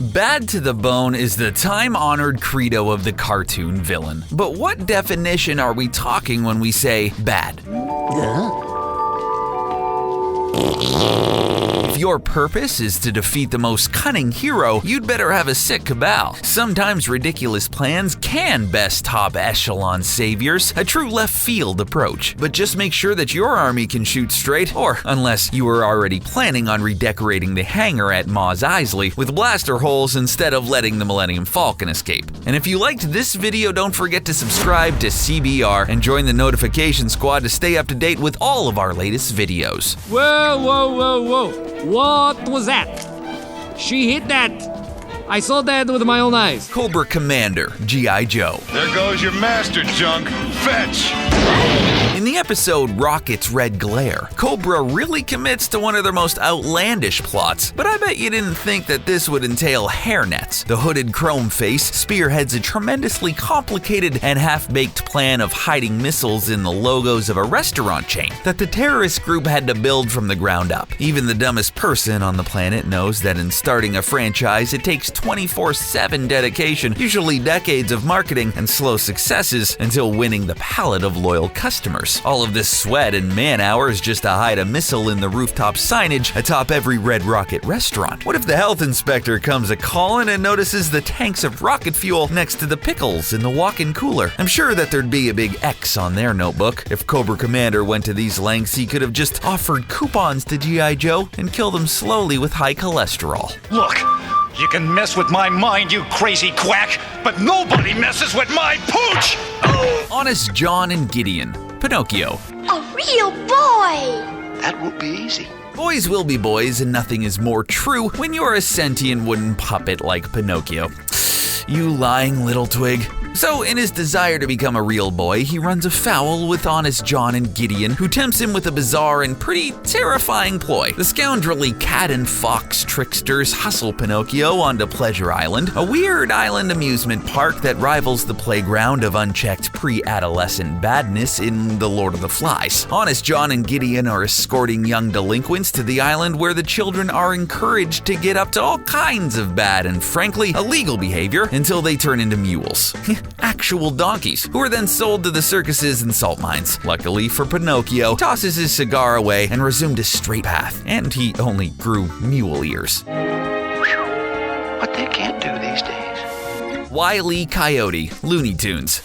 Bad to the bone is the time-honored credo of the cartoon villain. But what definition are we talking when we say bad? If your purpose is to defeat the most cunning hero, you'd better have a sick cabal. Sometimes ridiculous plans can best top echelon saviors, a true left field approach. But just make sure that your army can shoot straight, or unless you were already planning on redecorating the hangar at Mos Eisley with blaster holes instead of letting the Millennium Falcon escape. And if you liked this video, don't forget to subscribe to CBR and join the notification squad to stay up to date with all of our latest videos. Whoa, whoa, whoa, whoa. What was that? She hit that. I saw that with my own eyes. Cobra Commander, G.I. Joe. There goes your master, Junk. Fetch! In the episode Rocket's Red Glare, Cobra really commits to one of their most outlandish plots, but I bet you didn't think that this would entail hairnets. The hooded chrome face spearheads a tremendously complicated and half-baked plan of hiding missiles in the logos of a restaurant chain that the terrorist group had to build from the ground up. Even the dumbest person on the planet knows that in starting a franchise, it takes 24/7 dedication, usually decades of marketing and slow successes until winning the palate of loyal customers. All of this sweat and man-hours just to hide a missile in the rooftop signage atop every Red Rocket restaurant. What if the health inspector comes a-callin' and notices the tanks of rocket fuel next to the pickles in the walk-in cooler? I'm sure that there'd be a big X on their notebook. If Cobra Commander went to these lengths, he could have just offered coupons to G.I. Joe and killed them slowly with high cholesterol. Look, you can mess with my mind, you crazy quack, but nobody messes with my pooch! Honest John and Gideon, Pinocchio. A real boy! That will be easy. Boys will be boys, and nothing is more true when you're a sentient wooden puppet like Pinocchio. You lying little twig. So, in his desire to become a real boy, he runs afoul with Honest John and Gideon, who tempts him with a bizarre and pretty terrifying ploy. The scoundrelly cat and fox tricksters hustle Pinocchio onto Pleasure Island, a weird island amusement park that rivals the playground of unchecked pre-adolescent badness in The Lord of the Flies. Honest John and Gideon are escorting young delinquents to the island where the children are encouraged to get up to all kinds of bad and frankly illegal behavior until they turn into mules. Actual donkeys, who are then sold to the circuses and salt mines. Luckily for Pinocchio, tosses his cigar away and resumed his straight path, and he only grew mule ears. What they can't do these days. Wile Coyote, Looney Tunes.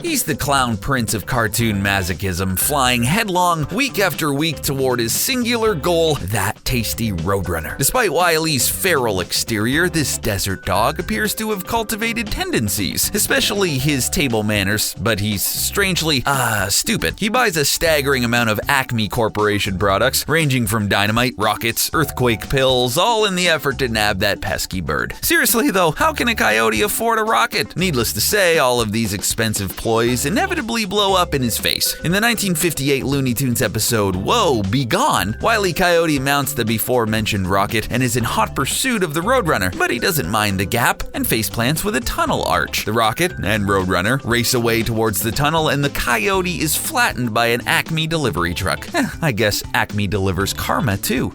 He's the clown prince of cartoon masochism, flying headlong week after week toward his singular goal, that tasty Roadrunner. Despite Wile's feral exterior, this desert dog appears to have cultivated tendencies, especially his table manners, but he's strangely, stupid. He buys a staggering amount of Acme Corporation products, ranging from dynamite, rockets, earthquake pills, all in the effort to nab that pesky bird. Seriously though, how can a coyote afford a rocket? Needless to say, all of these expensive ploys inevitably blow up in his face. In the 1958 Looney Tunes episode, Whoa, Be Gone, Wile Coyote mounts the before-mentioned rocket and is in hot pursuit of the Roadrunner, but he doesn't mind the gap and faceplants with a tunnel arch. The rocket and Roadrunner race away towards the tunnel and the coyote is flattened by an Acme delivery truck. I guess Acme delivers karma too.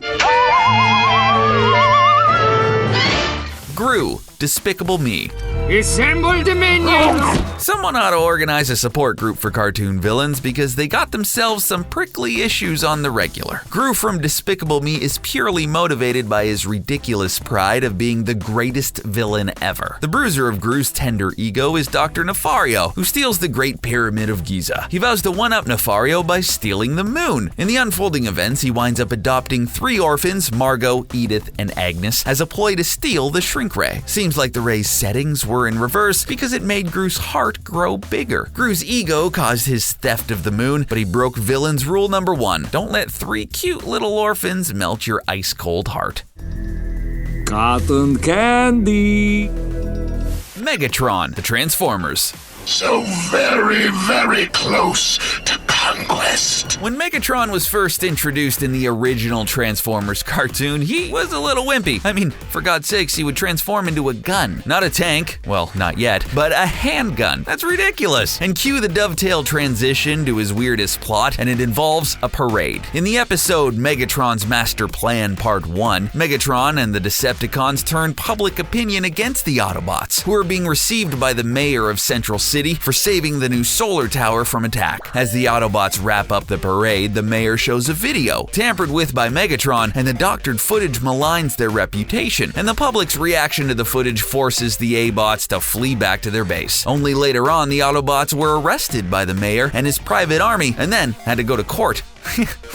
Gru, Despicable Me. Assemble the minions! Someone ought to organize a support group for cartoon villains because they got themselves some prickly issues on the regular. Gru from Despicable Me is purely motivated by his ridiculous pride of being the greatest villain ever. The bruiser of Gru's tender ego is Dr. Nefario, who steals the Great Pyramid of Giza. He vows to one-up Nefario by stealing the moon. In the unfolding events, he winds up adopting 3 orphans, Margot, Edith, and Agnes, as a ploy to steal the shrink ray. Seems like the ray's settings were in reverse because it made Gru's heart grow bigger. Gru's ego caused his theft of the moon, but he broke villain's rule number 1. Don't let 3 cute little orphans melt your ice-cold heart. Cotton candy. Megatron, the Transformers. So very, very close to conquest. When Megatron was first introduced in the original Transformers cartoon, he was a little wimpy. I mean, for God's sakes, he would transform into a gun. Not a tank, well, not yet, but a handgun. That's ridiculous. And cue the dovetail transition to his weirdest plot, and it involves a parade. In the episode Megatron's Master Plan Part 1, Megatron and the Decepticons turn public opinion against the Autobots, who are being received by the mayor of Central City for saving the new solar tower from attack. As the Autobots wrap up the parade, the mayor shows a video, tampered with by Megatron, and the doctored footage maligns their reputation, and the public's reaction to the footage forces the A-Bots to flee back to their base. Only later on, the Autobots were arrested by the mayor and his private army, and then had to go to court.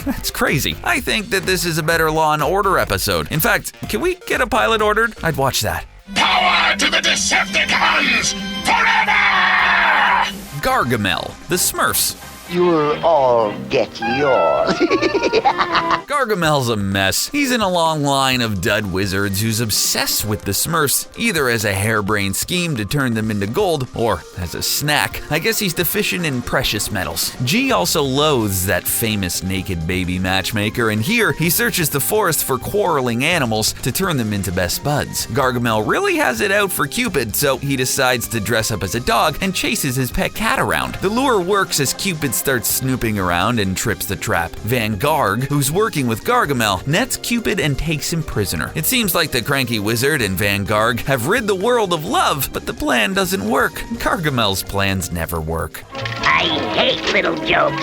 That's crazy. I think that this is a better Law & Order episode. In fact, can we get a pilot ordered? I'd watch that. Power to the Decepticons forever! Gargamel, the Smurfs. You'll all get yours. Gargamel's a mess. He's in a long line of dud wizards who's obsessed with the Smurfs, either as a harebrained scheme to turn them into gold, or as a snack. I guess he's deficient in precious metals. G also loathes that famous naked baby matchmaker, and here he searches the forest for quarreling animals to turn them into best buds. Gargamel really has it out for Cupid, so he decides to dress up as a dog and chases his pet cat around. The lure works as Cupid starts snooping around and trips the trap. Van Garg, who's working with Gargamel, nets Cupid and takes him prisoner. It seems like the cranky wizard and Van Garg have rid the world of love, but the plan doesn't work. Gargamel's plans never work. I hate little jokes.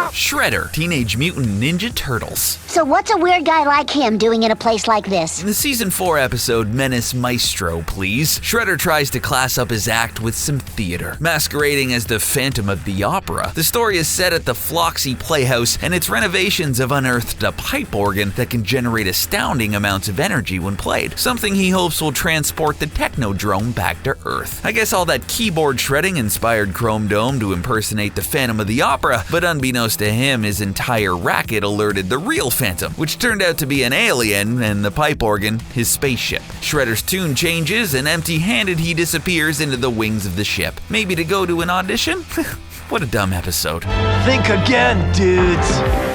Shredder, Teenage Mutant Ninja Turtles. So what's a weird guy like him doing in a place like this? In the Season 4 episode, Menace Maestro, Please, Shredder tries to class up his act with some theater. Masquerading as the Phantom of the Opera, the story is set at the Floxy Playhouse, and its renovations have unearthed a pipe organ that can generate astounding amounts of energy when played, something he hopes will transport the Technodrome back to Earth. I guess all that keyboard shredding inspired Chrome Dome to impersonate the Phantom of the Opera, but unbeknownst to him, his entire racket alerted the real Phantom, which turned out to be an alien, and the pipe organ, his spaceship. Shredder's tune changes, and empty-handed he disappears into the wings of the ship. Maybe to go to an audition? What a dumb episode. Think again, dudes.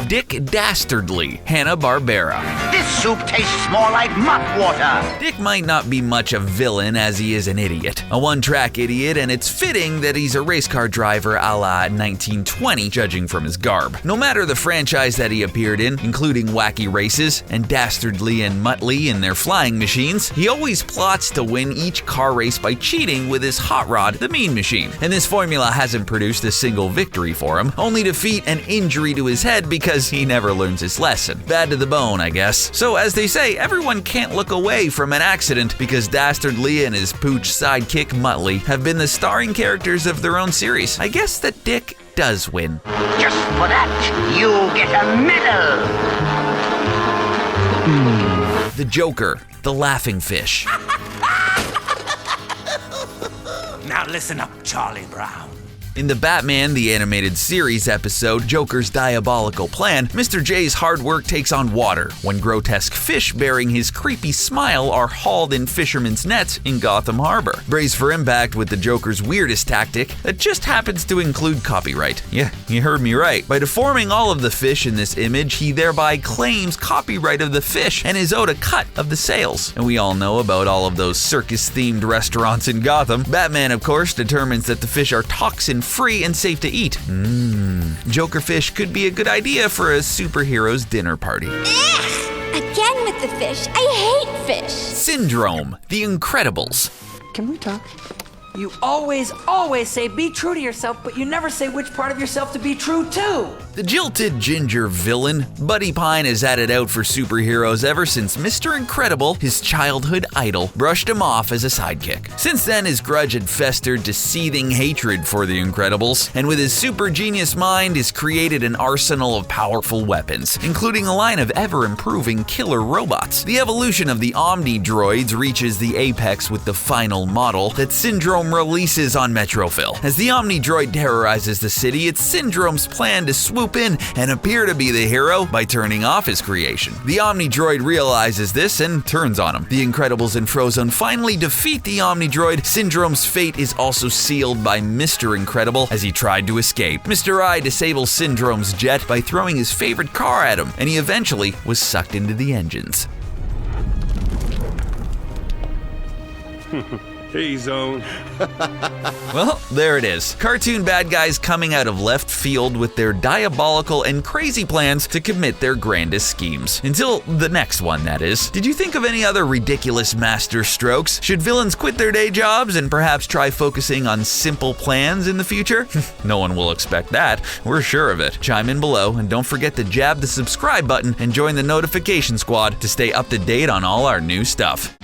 Dick Dastardly, HANNA-BARBERA. This soup tastes more like muck water. Dick might not be much a villain as he is an idiot. A one-track idiot, and it's fitting that he's a race car driver a la 1920, judging from his garb. No matter the franchise that he appeared in, including Wacky Races and Dastardly and Muttley in their flying machines, he always plots to win each car race by cheating with his hot rod, the Mean Machine. And this formula hasn't produced a single victory for him, only defeat and injury to his head because he never learns his lesson. Bad to the bone, I guess. So as they say, everyone can't look away from an accident because Dastardly and his pooch sidekick Muttley have been the starring characters of their own series. I guess that Dick does win. Just for that, you'll get a medal. The Joker, the laughing fish. Now listen up, Charlie Brown. In the Batman the Animated Series episode, Joker's Diabolical Plan, Mr. J's hard work takes on water when grotesque fish bearing his creepy smile are hauled in fishermen's nets in Gotham Harbor. Brace for impact with the Joker's weirdest tactic that just happens to include copyright. Yeah, you heard me right. By deforming all of the fish in this image, he thereby claims copyright of the fish and is owed a cut of the sales. And we all know about all of those circus-themed restaurants in Gotham. Batman, of course, determines that the fish are toxin-free and safe to eat. Joker fish could be a good idea for a superhero's dinner party. Again with the fish. I hate fish. Syndrome, the Incredibles. Can we talk? You always say be true to yourself, but you never say which part of yourself to be true to. The jilted ginger villain, Buddy Pine has had it out for superheroes ever since Mr. Incredible, his childhood idol, brushed him off as a sidekick. Since then, his grudge had festered to seething hatred for the Incredibles, and with his super genius mind, has created an arsenal of powerful weapons, including a line of ever-improving killer robots. The evolution of the Omni droids reaches the apex with the final model that Syndrome Syndrome releases on Metroville. As the Omnidroid terrorizes the city, it's Syndrome's plan to swoop in and appear to be the hero by turning off his creation. The Omnidroid realizes this and turns on him. The Incredibles and Frozone finally defeat the Omnidroid. Syndrome's fate is also sealed by Mr. Incredible as he tried to escape. Mr. I disables Syndrome's jet by throwing his favorite car at him, and he eventually was sucked into the engines. Hey, Zone. Well, there it is. Cartoon bad guys coming out of left field with their diabolical and crazy plans to commit their grandest schemes. Until the next one, that is. Did you think of any other ridiculous master strokes? Should villains quit their day jobs and perhaps try focusing on simple plans in the future? No one will expect that. We're sure of it. Chime in below and don't forget to jab the subscribe button and join the notification squad to stay up to date on all our new stuff.